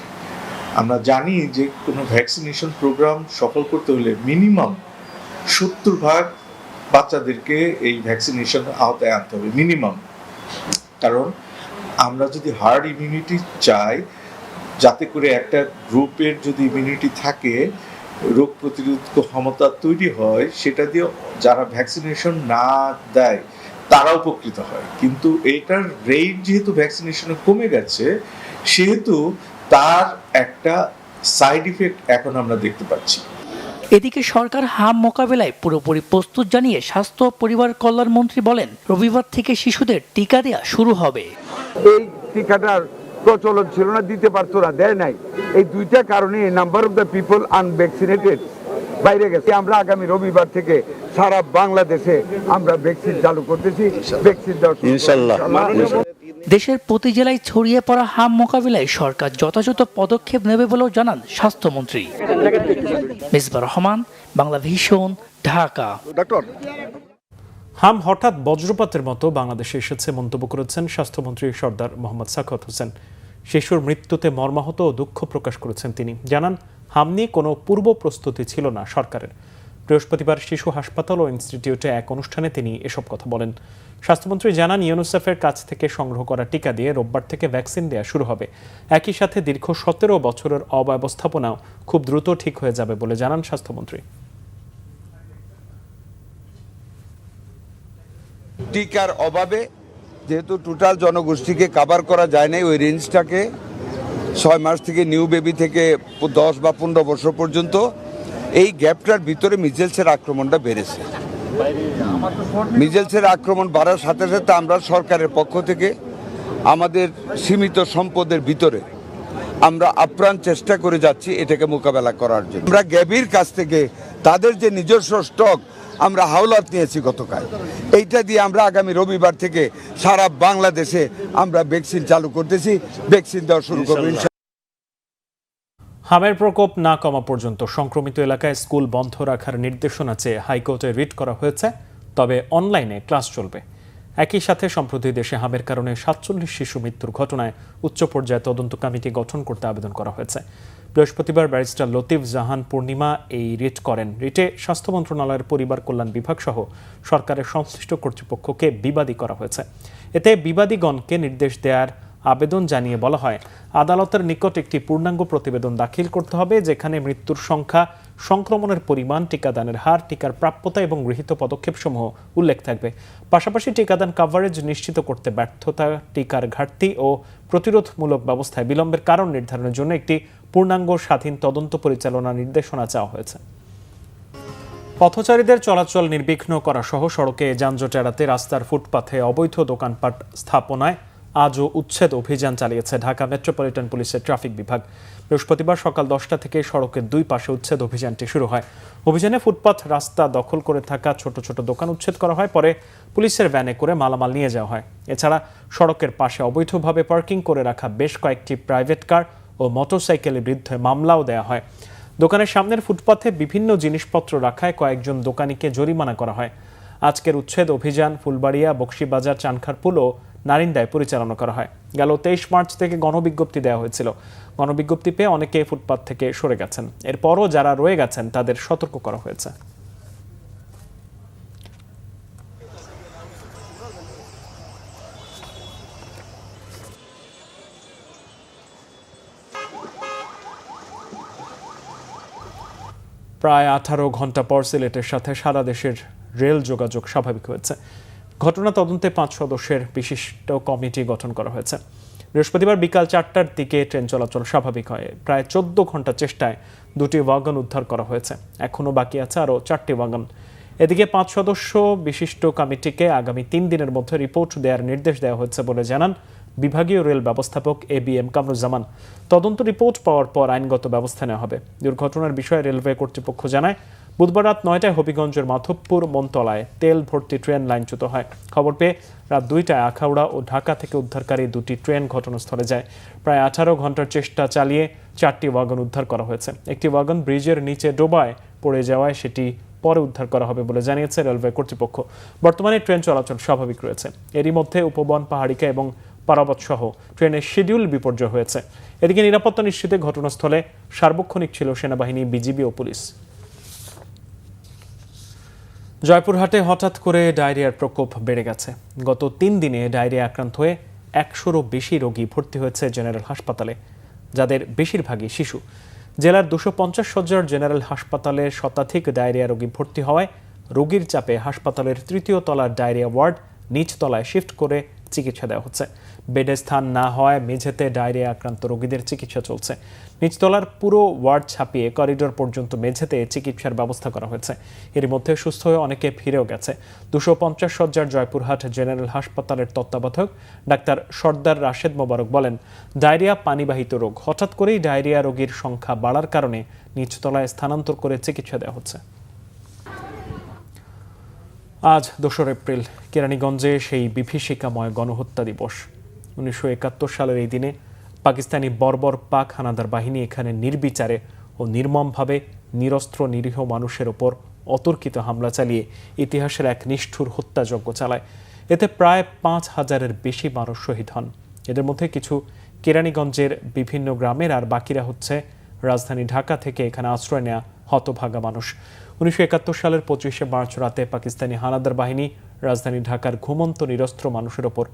আমরা জানি যে কোনো ভ্যাকসিনেশন প্রোগ্রাম সফল করতে হলে মিনিমাম 70% বাচ্চাদেরকে এই ভ্যাকসিনেশন আওতায় আনতে হবে মিনিমাম। কারণ আমরা যদি হার্ড ইমিউনিটি চাই, যাতে করে একটা গ্রুপের যদি ইমিউনিটি থাকে, রোগ প্রতিরোধ ক্ষমতা তৈরি হয়, সেটা দিয়ে যারা ভ্যাকসিনেশন না দেয় তারা উপকৃত হয়। কিন্তু এটার রেট যেহেতু ভ্যাকসিনেশনে কমে গেছে, সেহেতু তার একটা সাইড ইফেক্ট এখন আমরা দেখতে পাচ্ছি। এদিকে সরকার হাম মোকাবেলায় পুরোপুরি প্রস্তুত জানিয়ে স্বাস্থ্য ও পরিবার কল্যাণ মন্ত্রী বলেন, রবিবার থেকে শিশুদের টিকা দেওয়া শুরু হবে। এই টিকাটার প্রচলন ছিল না, দিতে পারতো না, দেয় নাই। এই দুইটা কারণে number of the people unvaccinated বাইরে গেছে। আমরা আগামী রবিবার থেকে সারা বাংলাদেশে আমরা ভ্যাকসিন চালু করতেছি, ভ্যাকসিন দেওয়া ইনশাআল্লাহ। দেশের প্রতি জেলায় ছড়িয়ে পড়া হাম মোকাবিলায় সরকার যথাযথ পদক্ষেপ নেবে বলেও জানান স্বাস্থ্যমন্ত্রী। মিসবাহ রহমান, বাংলাভিশন, ঢাকা। হাম হঠাৎ বজ্রপাতের মতো বাংলাদেশে এসেছে মন্তব্য করেছেন স্বাস্থ্যমন্ত্রী সর্দার মোহাম্মদ সাখাওয়াত হোসেন। শিশুর মৃত্যুতে মর্মাহত ও দুঃখ প্রকাশ করেছেন তিনি। জানান, হাম নিয়ে কোনো পূর্ব প্রস্তুতি ছিল না সরকারের। বৃহস্পতিবার শিশু হাসপাতাল ও ইনস্টিটিউটে এক অনুষ্ঠানে তিনি এসব কথা বলেন। স্বাস্থ্যমন্ত্রী জানান, ইউনিসেফের কাছ থেকে সংগ্রহ করা টিকা দিয়ে রোববার থেকে ভ্যাকসিন দেওয়া শুরু হবে। একই সাথে দীর্ঘ 17 বছরের অব্যবস্থাপনাও খুব দ্রুত ঠিক হয়ে যাবে বলে জানান স্বাস্থ্যমন্ত্রী। টিকার অভাবে যেহেতু টোটাল জনগোষ্ঠীকে কভার করা যায় নাই, ওই রেঞ্জটাকে 6 মাস থেকে নিউ বেবি থেকে 10 বা 15 বছর পর্যন্ত, এই গ্যাপটার ভিতরে মিজেলসের আক্রমণটা বেড়েছে। মিজেলসের আক্রমণ বাড়ার সাথে সাথে আমরা সরকারের পক্ষ থেকে আমাদের সীমিত সম্পদের ভিতরে আমরা আপ্রাণ চেষ্টা করে যাচ্ছি এটাকে মোকাবেলা করার জন্য। আমরা গ্যাভির কাছ থেকে তাদের যে নিজস্ব স্টক আমরা হাওলাত নিয়েছি গতকাল, এইটা দিয়ে আমরা আগামী রবিবার থেকে সারা বাংলাদেশে আমরা ভ্যাকসিন চালু করতেছি, ভ্যাকসিন দেওয়া শুরু করবো। হামের প্রকোপ না কমা পর্যন্ত সংক্রমিত এলাকায় স্কুল বন্ধ রাখার নির্দেশনা চেয়ে হাইকোর্টে রিট করা হয়েছে, তবে অনলাইনে ক্লাস চলবে। একই সাথে সম্প্রতি দেশে হামের কারণে 47 শিশু মৃত্যুর ঘটনায় উচ্চ পর্যায়ে তদন্ত কমিটি গঠন করতে আবেদন করা হয়েছে। বৃহস্পতিবার ব্যারিস্টার লতিফ জাহান পূর্ণিমা এই রিট করেন। রিটে স্বাস্থ্য মন্ত্রণালয়ের পরিবার কল্যাণ বিভাগ সহ সরকারের সংশ্লিষ্ট কর্তৃপক্ষকে বিবাদী করা হয়েছে। এতে বিবাদীগণকে নির্দেশ দেওয়ার আবেদন জানিয়ে বলা হয়, আদালতের নিকট একটি পূর্ণাঙ্গ প্রতিবেদন দাখিল করতে হবে, যেখানে মৃত্যুর সংখ্যা, সংক্রমণের পরিমাণ, টিকাদানের হার, টিকার প্রাপ্যতা এবং গৃহীত পদক্ষেপসমূহ উল্লেখ থাকবে। পাশাপাশি টিকাদান কভারেজ নিশ্চিত করতে ব্যর্থতা, টিকার ঘাটতি ও প্রতিরোধমূলক ব্যবস্থায় বিলম্বের কারণ নির্ধারণের জন্য একটি পূর্ণাঙ্গ স্বাধীন তদন্ত পরিচালনা নির্দেশনা চাওয়া হয়েছে। পথচারীদের চলাচল নির্বিঘ্ন করা সহ সড়কে যানজট এড়াতে রাস্তার ফুটপাথে অবৈধ দোকানপাট স্থাপনায় আজও উচ্ছেদ অভিযান চালিয়েছে ঢাকা মেট্রোপলিটন পুলিশের ট্রাফিক বিভাগ। বৃহস্পতিবার সকাল 10টা থেকে সড়কের দুই পাশে উচ্ছেদ অভিযানটি শুরু হয়। অভিযানে ফুটপাথ, রাস্তা দখল করে থাকা ছোট ছোট দোকান উচ্ছেদ করা হয়, পরে পুলিশের ভ্যানে করে মালামাল নিয়ে যাওয়া হয়। এছাড়া সড়কের পাশে অবৈধভাবে পার্কিং করে রাখা বেশ কয়েকটি প্রাইভেট কার ও মোটরসাইকেলের বিরুদ্ধে মামলাও দেওয়া হয়। দোকানের সামনের ফুটপাথে বিভিন্ন জিনিসপত্র রাখায় কয়েকজন দোকানিকে জরিমানা করা হয়। আজকের উচ্ছেদ অভিযান ফুলবাড়িয়া, বক্সিবাজার, চানখারপুল ও নারিন্দায় পরিচালনা করা হয়। গেল 23 মার্চ থেকে গণবিজ্ঞপ্তি দেওয়া হয়েছিল। গণবিজ্ঞপ্তি পেয়ে অনেকে ফুটপাথ থেকে সরে গেছেন। এরপরও যারা রয়ে গেছেন তাদের সতর্ক করা হয়েছে। প্রায় 18 ঘন্টা পর সিলেটের সাথে সারা দেশের রেল যোগাযোগ স্বাভাবিক হয়েছে। ঘটনা তদন্তে 5 সদস্যের বিশিষ্ট কমিটি গঠন করা হয়েছে। বৃহস্পতিবার বিকাল 4টার দিকে ট্রেন চলাচল স্বাভাবিক হয়। প্রায় 14 ঘন্টা চেষ্টায় 2টি ওয়াগন উদ্ধার করা হয়েছে। এখনও বাকি আছে আরও 4টি ওয়াগন। এদিকে 5 সদস্য বিশিষ্ট কমিটিকে আগামী 3 দিনের মধ্যে রিপোর্ট দেওয়ার নির্দেশ দেওয়া হয়েছে বলে জানান বিভাগীয় রেল ব্যবস্থাপক ABM কামরুজ্জামান। তদন্ত রিপোর্ট পাওয়ার পর আইনগত ব্যবস্থা নেওয়া হবে। দুর্ঘটনার বিষয়ে রেলওয়ে কর্তৃপক্ষ জানায়, বুধবার রাত 9টায় হবিগঞ্জের মাধবপুর মনতলায় তেল ভর্তি ট্রেন লাইনচ্যুত হয়। খবর পেয়ে রাত 2টায় আখাউড়া ও ঢাকা থেকে উদ্ধারকারী 2টি ট্রেন ঘটনাস্থলে যায়। প্রায় 18 ঘন্টার চেষ্টা চালিয়ে 4টি ওয়াগন উদ্ধার করা হয়েছে। একটি ওয়াগন ব্রিজের নিচে ডোবায় পড়ে যাওয়ায় সেটি পরে উদ্ধার করা হবে বলে জানিয়েছে রেলওয়ে কর্তৃপক্ষ। বর্তমানে ট্রেন চলাচল স্বাভাবিক রয়েছে। এরই মধ্যে উপবন, পাহাড়িকা এবং পারাবত সহ ট্রেনের শিডিউল বিপর্যয় হয়েছে। এদিকে নিরাপত্তা নিশ্চিতে ঘটনাস্থলে সার্বক্ষণিক ছিল সেনাবাহিনী, বিজিবি ও পুলিশ। জয়পুরহাটে হঠাৎ করে ডায়রিয়ার প্রকোপ বেড়ে গেছে। গত 3 দিনে ডায়রিয়া আক্রান্ত হয়ে 100-রও বেশি রোগী ভর্তি হয়েছে জেনারেল হাসপাতালে, যাদের বেশিরভাগই শিশু। জেলার 250 শয্যার জেনারেল হাসপাতালে শতাধিক ডায়রিয়া রোগী ভর্তি হওয়ায় রোগীর চাপে হাসপাতালের 3য় তলার ডায়রিয়া ওয়ার্ড নিচ তলায় শিফট করে চিকিৎসা দেওয়া হচ্ছে। বেডে স্থান না হওয়ায় মেঝেতে ডায়রিয়া আক্রান্ত রোগীদের চিকিৎসা চলছে। নিচতলার পুরো ওয়ার্ড ছাপিয়ে করিডোর পর্যন্ত মেঝেতে চিকিৎসার ব্যবস্থা করা হয়েছে। এর মধ্যে সুস্থ হয়ে অনেকে ফিরেও গেছে। 250 শয্যার জয়পুরহাট জেনারেল হাসপাতালের তত্ত্বাবধায়ক ডাক্তার সর্দার রাশেদ মোবারক বলেন, ডায়রিয়া পানিবাহিত রোগ। হঠাৎ করেই ডায়রিয়া রোগীর সংখ্যা বাড়ার কারণে নিচতলায় স্থানান্তর করে চিকিৎসা দেওয়া হচ্ছে। আজ 2 এপ্রিল কেরানীগঞ্জে সেই বিভীষিকাময় গণহত্যা দিবস। 1971 সালের এই দিনে পাকিস্তানি বর্বর পাক হানাদার বাহিনী এখানে নির্বিচারে ও নির্মমভাবে নিরস্ত্র নিরীহ মানুষের ওপর অতর্কিত হামলা চালিয়ে ইতিহাসের এক নিষ্ঠুর হত্যাযজ্ঞ চালায়। এতে প্রায় 5000-এর বেশি মানুষ শহীদ হন। এদের মধ্যে কিছু কেরানীগঞ্জের বিভিন্ন গ্রামের, আর বাকিরা হচ্ছে রাজধানী ঢাকা থেকে এখানে আশ্রয় নেওয়া হতভাগা মানুষ। 1971 সালের 25শে মার্চ রাতে পাকিস্তানি হানাদার বাহিনী রাজধানী ঢাকার ঘুমন্ত নিরস্ত্র মানুষের ওপর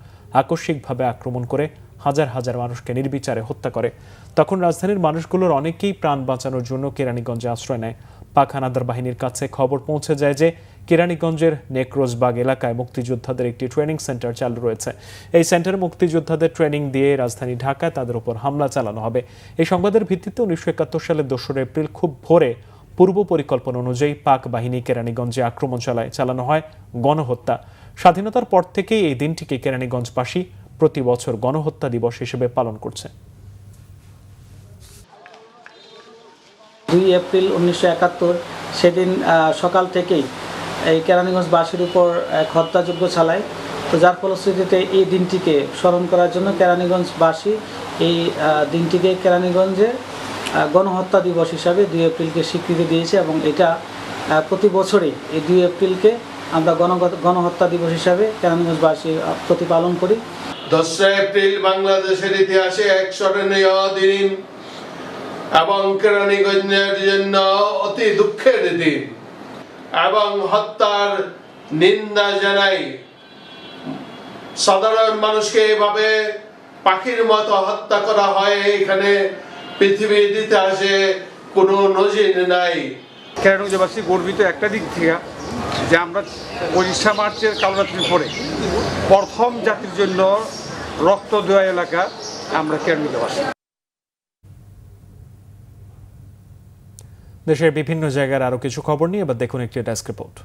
আকস্মিকভাবে আক্রমণ করে হাজার হাজার মানুষকে নির্বিচারে হত্যা করে। তখন রাজধানীর মানুষগুলোর অনেকেই প্রাণ বাঁচানোর জন্য কেরানীগঞ্জে আশ্রয় নেয়। পাক হানাদার বাহিনীর কাছে খবর পৌঁছে যায় যে কেরানীগঞ্জের নেকরোজবাগ এলাকায় মুক্তিযোদ্ধাদের একটি ট্রেনিং সেন্টার চালু রয়েছে। এই সেন্টারে মুক্তিযোদ্ধাদের ট্রেনিং দিয়ে রাজধানী ঢাকায় তাদের উপর হামলা চালানো হবে। এই সংবাদের ভিত্তিতে 1971 সালের 2 এপ্রিল খুব ভোরে পূর্ব পরিকল্পনা অনুযায়ী পাক বাহিনী কেরানীগঞ্জে আক্রমণ চালানো হয় গণহত্যা। স্বাধীনতার পর থেকেই এই দিনটিকে কেরানীগঞ্জবাসী প্রতি বছর গণহত্যা দিবস হিসেবে পালন করছে। 2 এপ্রিল 1971 সেদিন সকাল থেকেই এই কেরানীগঞ্জবাসীর উপর এক হত্যাযজ্ঞ চালায়। তো যার ফলশ্রুতিতে এই দিনটিকে স্মরণ করার জন্য কেরানীগঞ্জবাসী এই দিনটিকে কেরানীগঞ্জে গণহত্যা দিবস হিসাবে 2 এপ্রিলকে স্বীকৃতি দিয়েছে এবং এটা প্রতি বছরই এই 2 এপ্রিলকে আমরা গণহত্যা দিবস হিসাবে কেরানীগঞ্জবাসী প্রতিপালন করি। 10 এপ্রিল বাংলাদেশের ইতিহাসে এক স্মরণীয় দিন এবং কেরানীগঞ্জের জন্য অতি দুঃখের দিন এবং হত্যার নিন্দা জানাই। সাধারণ মানুষকে এভাবে পাখির মতো হত্যা করা হয় এখানে পৃথিবীর ইতিহাসে কোনো নজির নাই। কেরানীগঞ্জবাসী গর্বিত একটা দিক থেকে যে আমরা 25শে মার্চের কালরাত্রির পরে প্রথম জাতির জন্য রক্ত দেওয়া এলাকা আমরা কেরানীগঞ্জবাসী। দেশের বিভিন্ন জায়গার আরো কিছু খবর নিয়ে এবার দেখুন একটি ডেস্ক রিপোর্ট।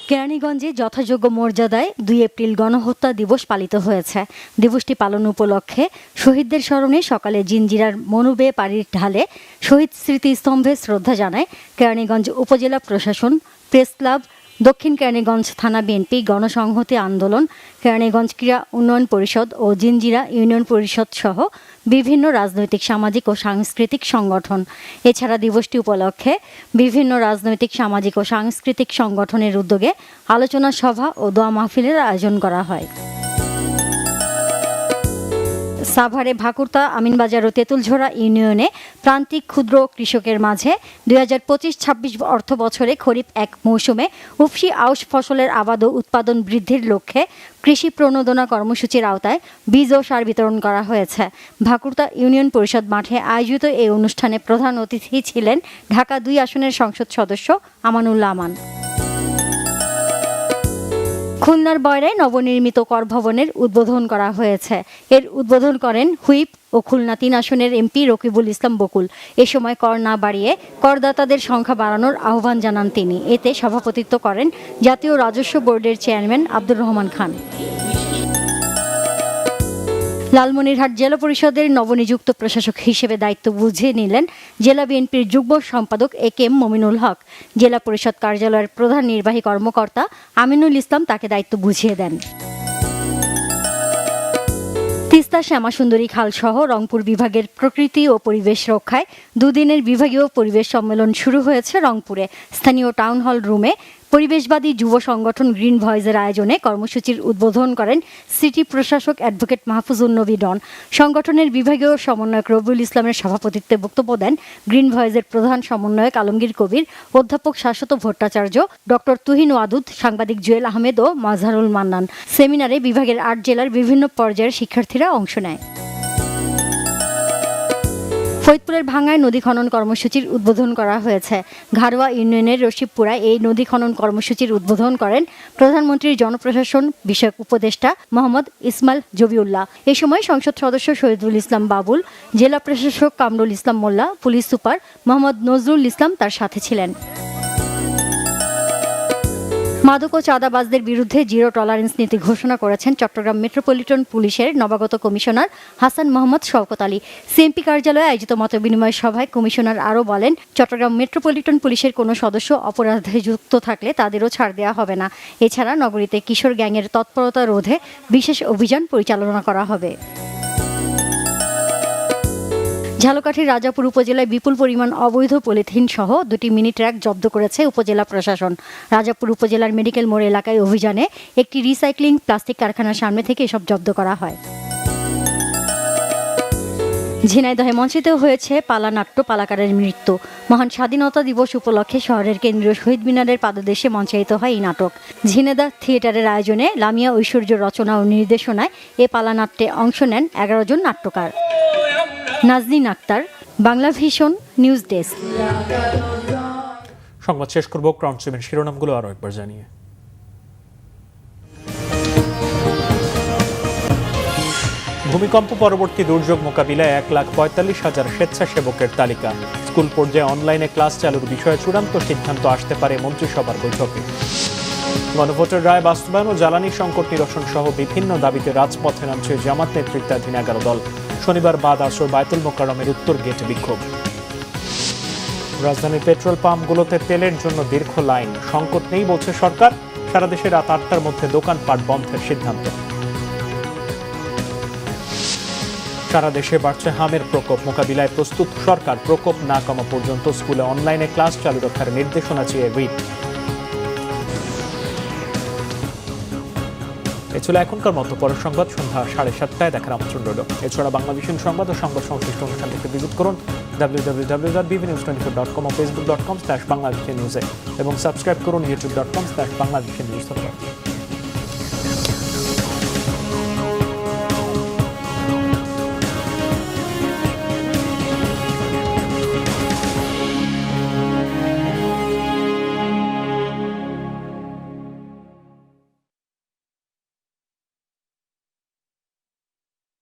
কেরানীগঞ্জে যথাযোগ্য মর্যাদায় 2 এপ্রিল গণহত্যা দিবস পালিত হয়েছে। দিবসটি পালন উপলক্ষে শহীদদের স্মরণে সকালে জিঞ্জিরার মনুবে পাড়ির ঢালে শহীদ স্মৃতিস্তম্ভে শ্রদ্ধা জানায় কেরানীগঞ্জ উপজেলা প্রশাসন, প্রেস ক্লাব, দক্ষিণ কেরানীগঞ্জ থানা বিএনপি, গণসংহতি আন্দোলন, কেরানীগঞ্জ ক্রীড়া উন্নয়ন পরিষদ ও জিঞ্জিরা ইউনিয়ন পরিষদ সহ বিভিন্ন রাজনৈতিক, সামাজিক ও সাংস্কৃতিক সংগঠন। এছাড়া দিবসটি উপলক্ষে বিভিন্ন রাজনৈতিক, সামাজিক ও সাংস্কৃতিক সংগঠনের উদ্যোগে আলোচনা সভা ও দোয়া মাহফিলের আয়োজন করা হয়। সাভারে ভাকুরতা, আমিনবাজার ও তেঁতুলঝোড়া ইউনিয়নে প্রান্তিক ক্ষুদ্র কৃষকের মাঝে 2025-26 অর্থ বছরে খরিফ এক মৌসুমে উফশি আউশ ফসলের আবাদ ও উৎপাদন বৃদ্ধির লক্ষ্যে কৃষি প্রণোদনা কর্মসূচির আওতায় বীজ ও সার বিতরণ করা হয়েছে। ভাকুরতা ইউনিয়ন পরিষদ মাঠে আয়োজিত এই অনুষ্ঠানে প্রধান অতিথি ছিলেন ঢাকা 2 আসনের সংসদ সদস্য আমানুল্লাহ আমান। খুলনার বয়রায় নবনির্মিত কর ভবনের উদ্বোধন করা হয়েছে। এর উদ্বোধন করেন হুইপ ও খুলনা 3 আসনের এমপি রকিবুল ইসলাম বকুল। এ সময় কর না বাড়িয়ে করদাতাদের সংখ্যা বাড়ানোর আহ্বান জানান তিনি। এতে সভাপতিত্ব করেন জাতীয় রাজস্ব বোর্ডের চেয়ারম্যান আব্দুর রহমান খান। লালমনিরহাট জেলা পরিষদের নবনিযুক্ত প্রশাসক হিসেবে দায়িত্ব বুঝে নিলেন জেলা বিএনপির যুগ্ম সম্পাদক এ.কে.এম. মমিনুল হক। জেলা পরিষদ কার্যালয়ের প্রধান নির্বাহী কর্মকর্তা আমিনুল ইসলাম তাকে দায়িত্ব বুঝিয়ে দেন। তিস্তা শ্যামাসুন্দরী খাল সহ রংপুর বিভাগের প্রকৃতি ও পরিবেশ রক্ষায় দুদিনের বিভাগীয় পরিবেশ সম্মেলন শুরু হয়েছে রংপুরে। স্থানীয় টাউন হল রুমে পরিবেশবাদী যুব সংগঠন গ্রিন ভয়েসের আয়োজনে কর্মসূচির উদ্বোধন করেন সিটি প্রশাসক অ্যাডভোকেট মাহফুজুন নবী ডন। সংগঠনের বিভাগীয় সমন্বয়ক রবিউল ইসলামের সভাপতিত্বে বক্তব্য দেন গ্রিন ভয়েসের প্রধান সমন্বয়ক আলমগীর কবির, অধ্যাপক শাশ্বত ভট্টাচার্য, ডক্টর তুহিন ওয়াদুদ, সাংবাদিক জুয়েল আহমেদ ও মাজহারুল মান্নান। সেমিনারে বিভাগের 8 জেলার বিভিন্ন পর্যায়ের শিক্ষার্থীরা অংশ নেয়। ফরিদপুরের ভাঙ্গায় নদী খনন কর্মসূচির উদ্বোধন করা হয়েছে। ঘাড়োয়া ইউনিয়নের রশিদপুরায় এই নদী খনন কর্মসূচির উদ্বোধন করেন প্রধানমন্ত্রীর জনপ্রশাসন বিষয়ক উপদেষ্টা মোহাম্মদ ইসমাইল জবিউল্লাহ। এ সময় সংসদ সদস্য শহীদুল ইসলাম বাবুল, জেলা প্রশাসক কামরুল ইসলাম মোল্লা, পুলিশ সুপার মোহাম্মদ নজরুল ইসলাম তার সাথে ছিলেন। মাদক ও চাঁদাবাজদের বিরুদ্ধে জিরো টলারেন্স নীতি ঘোষণা করেছেন চট্টগ্রাম মেট্রোপলিটন পুলিশের নবাগত কমিশনার হাসান মোহাম্মদ শওকত আলী। সিএমপি কার্যালয়ে আয়োজিত মতবিনিময় সভায় কমিশনার আরও বলেন, চট্টগ্রাম মেট্রোপলিটন পুলিশের কোনো সদস্য অপরাধে যুক্ত থাকলে তাদেরও ছাড় দেওয়া হবে না। এছাড়া নগরীতে কিশোর গ্যাংয়ের তৎপরতা রোধে বিশেষ অভিযান পরিচালনা করা হবে। ঝালকাঠির রাজাপুর উপজেলায় বিপুল পরিমাণ অবৈধ পলিথিন সহ 2টি মিনি ট্রাক জব্দ করেছে উপজেলা প্রশাসন। রাজাপুর উপজেলার মেডিকেল মোড় এলাকায় অভিযানে একটি রিসাইক্লিং প্লাস্টিক কারখানার সামনে থেকে এসব জব্দ করা হয়। ঝিনাইদহে মঞ্চিত হয়েছে পালানাট্য পালাকারের মৃত্যু। মহান স্বাধীনতা দিবস উপলক্ষে শহরের কেন্দ্রীয় শহীদ মিনারের পাদদেশে মঞ্চায়িত হয় এই নাটক। ঝিনেদা থিয়েটারের আয়োজনে লামিয়া ঐশ্বর্য রচনা ও নির্দেশনায় এ পালানাট্যে অংশ নেন 11 জন নাট্যকার। Nazneen Akhtar, Bangla Vision News desk. সংবাদ শেষ করব ক্রাউন সেভেন শিরোনামগুলো আরো একবার জানিয়ে। ভূমিকম্প পরবর্তী দুর্যোগ মোকাবিলায় 1,45,000 স্বেচ্ছাসেবকের তালিকা। স্কুল পর্যায়ে অনলাইনে ক্লাস চালুর বিষয়ে চূড়ান্ত সিদ্ধান্ত আসতে পারে মন্ত্রিসভার বৈঠকে। গণভোটের রায় বাস্তবায়ন ও জ্বালানি সংকট নিরসন সহ বিভিন্ন দাবিতে রাজপথে নামছে জামাত নেতৃত্বাধীন 11 দল। শনিবার বাদ আসর বায়তুল মোকাররমের উত্তর গেটে বিক্ষোভ। রাজধানীর পেট্রোল পাম্পগুলোতে তেলের জন্য দীর্ঘ লাইন, সংকট নেই বলছে সরকার। সারা দেশে রাত 8টার মধ্যে দোকানপাট বন্ধের সিদ্ধান্ত। সারা দেশে বাড়ছে হামের প্রকোপ, মোকাবিলায় প্রস্তুত সরকার। প্রকোপ না কমা পর্যন্ত স্কুলে অনলাইনে ক্লাস চালু রাখার নির্দেশনা চেয়ে রিট। এ ছিল এখনকার মতো। পরের সংবাদ সন্ধ্যা 7:30টায় দেখার আমন্ত্রণ রইল। এছাড়া বাংলাদেশের সংবাদ ও সংবাদ সংশ্লিষ্ট অনুষ্ঠানটিকে ভিজিট করুন www.bbnews24.com ও facebook.com/bangladeshinews এবং সাবস্ক্রাইব করুন youtube.com/bangladeshinews।